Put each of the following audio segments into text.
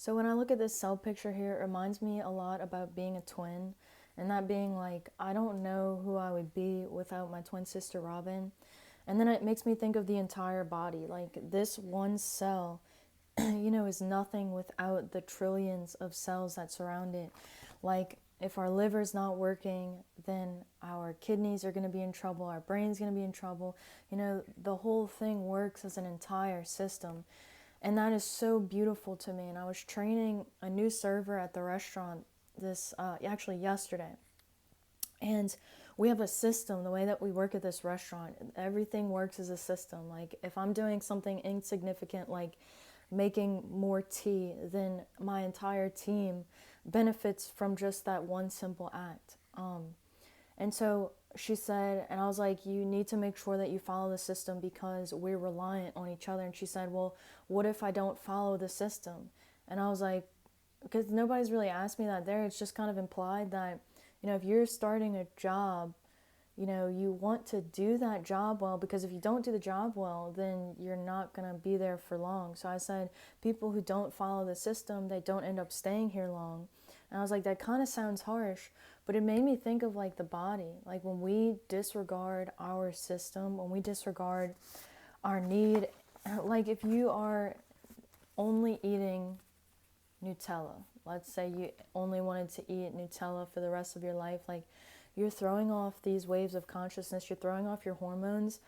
So when I look at this cell picture here, it reminds me a lot about being a twin, and that being like, I don't know who I would be without my twin sister Robin. And then it makes me think of the entire body. Like this one cell, is nothing without the trillions of cells that surround it. Like if our liver's not working, then our kidneys are going to be in trouble, our brain's going to be in trouble. The whole thing works as an entire system. And that is so beautiful to me. And I was training a new server at the restaurant actually yesterday. And we have a system, the way that we work at this restaurant, everything works as a system. Like if I'm doing something insignificant, like making more tea, then my entire team benefits from just that one simple act. And so she said, and I was like, you need to make sure that you follow the system because we're reliant on each other. And she said, well, what if I don't follow the system? And I was like, because nobody's really asked me that there. It's just kind of implied that, if you're starting a job, you want to do that job well, because if you don't do the job well, then you're not going to be there for long. So I said, people who don't follow the system, they don't end up staying here long. And I was like, that kind of sounds harsh, but it made me think of like the body. Like when we disregard our system, when we disregard our need, like if you are only eating Nutella, let's say you only wanted to eat Nutella for the rest of your life, like you're throwing off these waves of consciousness, you're throwing off your hormones,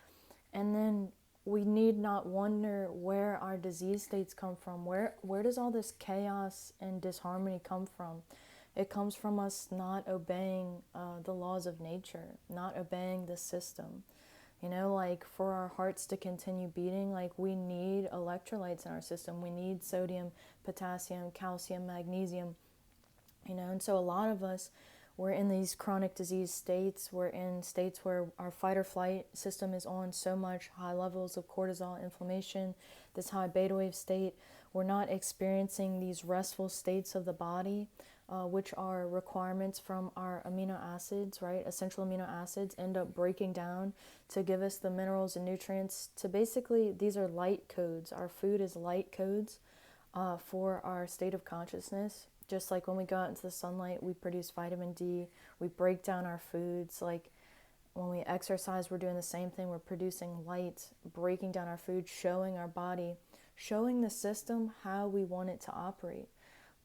and then we need not wonder where our disease states come from. Where does all this chaos and disharmony come from? It comes from us not obeying the laws of nature, not obeying the system. Like for our hearts to continue beating, like we need electrolytes in our system. We need sodium, potassium, calcium, magnesium, and so a lot of us, we're in these chronic disease states. We're in states where our fight or flight system is on so much high levels of cortisol, inflammation, this high beta wave state. We're not experiencing these restful states of the body, which are requirements from our amino acids, right? Essential amino acids end up breaking down to give us the minerals and nutrients to basically, these are light codes. Our food is light codes for our state of consciousness. Just like when we go out into the sunlight, we produce vitamin D, we break down our foods. Like when we exercise, we're doing the same thing. We're producing light, breaking down our food, showing our body, showing the system how we want it to operate.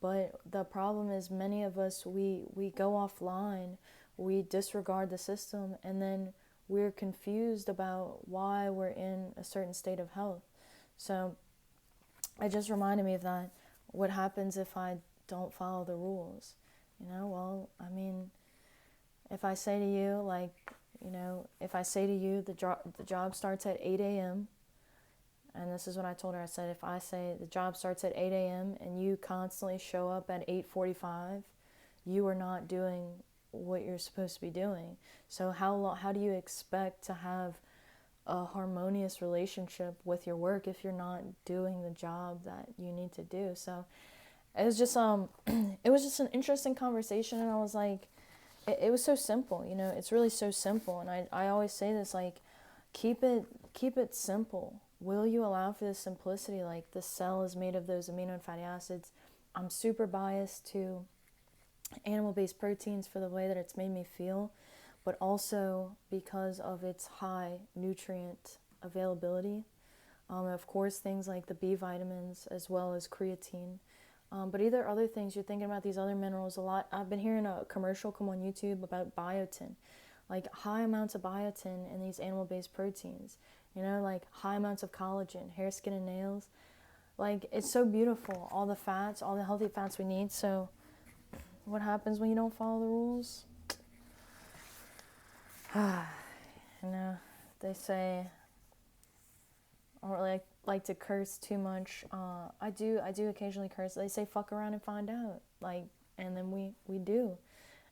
But the problem is many of us, we go offline, we disregard the system, and then we're confused about why we're in a certain state of health. So it just reminded me of that. What happens if I don't follow the rules? Well, I mean, if I say to you, like, if I say to you the job starts at 8 a.m., and this is what I told her. I said, if I say the job starts at 8 a.m. and you constantly show up at 8:45, you are not doing what you're supposed to be doing. So how do you expect to have a harmonious relationship with your work if you're not doing the job that you need to do? So it was just it was just an interesting conversation, and I was like, it was so simple. It's really so simple. And I always say this, like, keep it simple. Will you allow for this simplicity? Like the cell is made of those amino and fatty acids. I'm super biased to animal-based proteins for the way that it's made me feel, but also because of its high nutrient availability. Of course, things like the B vitamins as well as creatine. But either other things, you're thinking about these other minerals a lot. I've been hearing a commercial come on YouTube about biotin, like high amounts of biotin in these animal-based proteins. Like high amounts of collagen, hair, skin, and nails. Like it's so beautiful. All the fats, all the healthy fats we need. So what happens when you don't follow the rules? you know, they say I don't really like to curse too much. I do occasionally curse. They say fuck around and find out. Like, and then we do.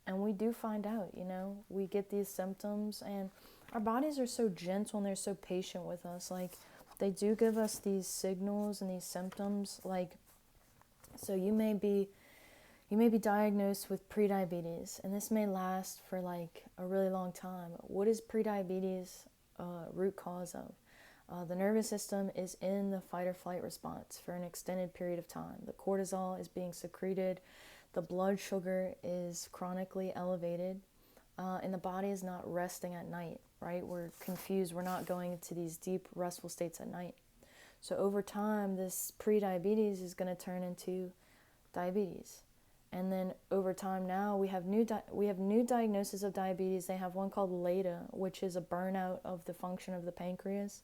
And we do find out, we get these symptoms, and our bodies are so gentle and they're so patient with us. Like, they do give us these signals and these symptoms. Like, so you may be diagnosed with prediabetes, and this may last for like a really long time. What is prediabetes root cause of? The nervous system is in the fight or flight response for an extended period of time. The cortisol is being secreted, the blood sugar is chronically elevated, and the body is not resting at night, right? We're confused. We're not going into these deep, restful states at night. So over time, this pre-diabetes is going to turn into diabetes. And then over time now, we have new diagnoses of diabetes. They have one called LADA, which is a burnout of the function of the pancreas.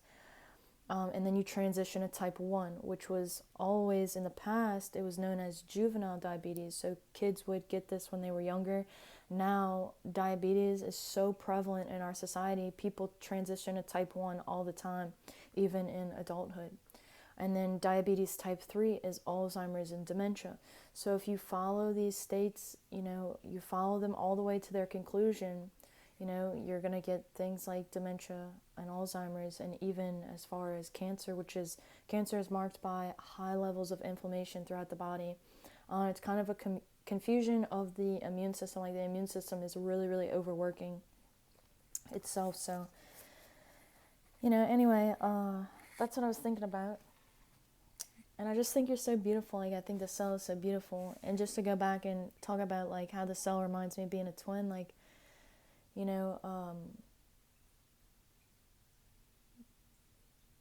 And then you transition to type 1, which was always in the past, it was known as juvenile diabetes. So kids would get this when they were younger. Now, diabetes is so prevalent in our society, people transition to type 1 all the time, even in adulthood. And then diabetes type 3 is Alzheimer's and dementia. So if you follow these states, you follow them all the way to their conclusion, you're going to get things like dementia and Alzheimer's, and even as far as cancer, cancer is marked by high levels of inflammation throughout the body. It's kind of a confusion of the immune system, like the immune system is really, really overworking itself. So, anyway, that's what I was thinking about. And I just think you're so beautiful. Like, I think the cell is so beautiful. And just to go back and talk about, like, how the cell reminds me of being a twin, like,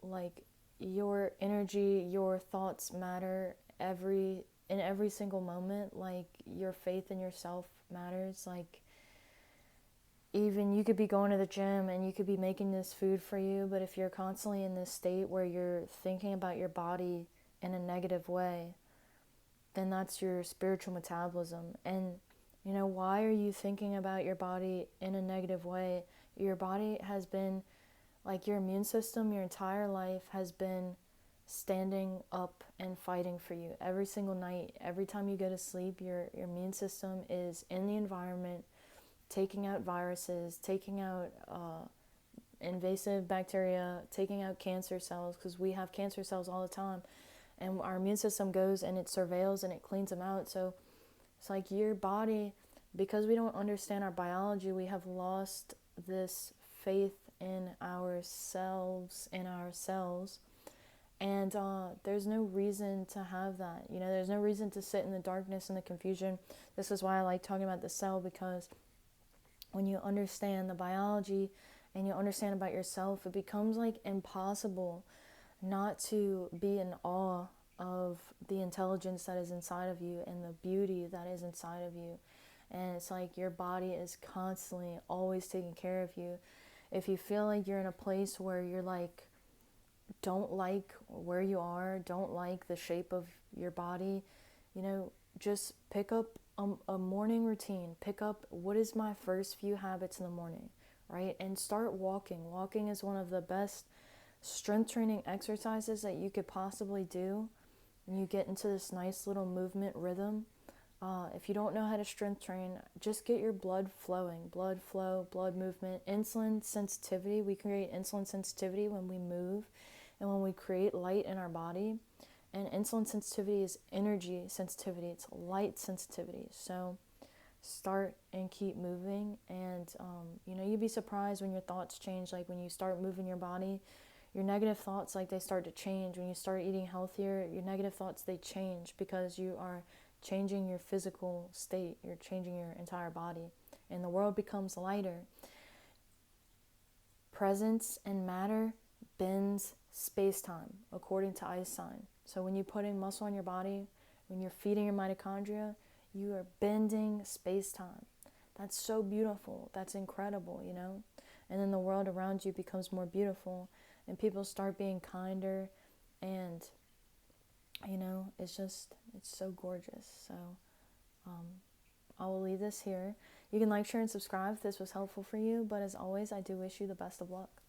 like your energy, your thoughts matter in every single moment. Like, your faith in yourself matters. Like, even you could be going to the gym and you could be making this food for you, but if you're constantly in this state where you're thinking about your body in a negative way, then that's your spiritual metabolism. And why are you thinking about your body in a negative way? Your body has been, like, your immune system, your entire life has been standing up and fighting for you every single night. Every time you go to sleep, your immune system is in the environment, taking out viruses, taking out invasive bacteria, taking out cancer cells, because we have cancer cells all the time. And our immune system goes and it surveils and it cleans them out. So it's like your body, because we don't understand our biology, we have lost this faith in ourselves, and there's no reason to have that. There's no reason to sit in the darkness and the confusion. This is why I like talking about the cell, because when you understand the biology and you understand about yourself, it becomes like impossible not to be in awe of the intelligence that is inside of you and the beauty that is inside of you. And it's like your body is constantly always taking care of you. If you feel like you're in a place where you're like, don't like where you are, don't like the shape of your body, just pick up a morning routine. Pick up, what is my first few habits in the morning, right? And start walking. Walking is one of the best strength training exercises that you could possibly do. And you get into this nice little movement rhythm. If you don't know how to strength train, just get your blood flowing. Blood flow, blood movement, insulin sensitivity. We create insulin sensitivity when we move and when we create light in our body. And insulin sensitivity is energy sensitivity. It's light sensitivity. So start and keep moving. And, you'd be surprised when your thoughts change. Like, when you start moving your body, your negative thoughts, like, they start to change. When you start eating healthier, your negative thoughts, they change, because you are changing your physical state. You're changing your entire body, and the world becomes lighter. Presence and matter bends space-time, according to Einstein. So when you're putting muscle on your body, when you're feeding your mitochondria, you are bending space-time. That's so beautiful. That's incredible, And then the world around you becomes more beautiful, and people start being kinder, and it's so gorgeous. So I will leave this here. You can like, share, and subscribe if this was helpful for you, but as always, I do wish you the best of luck.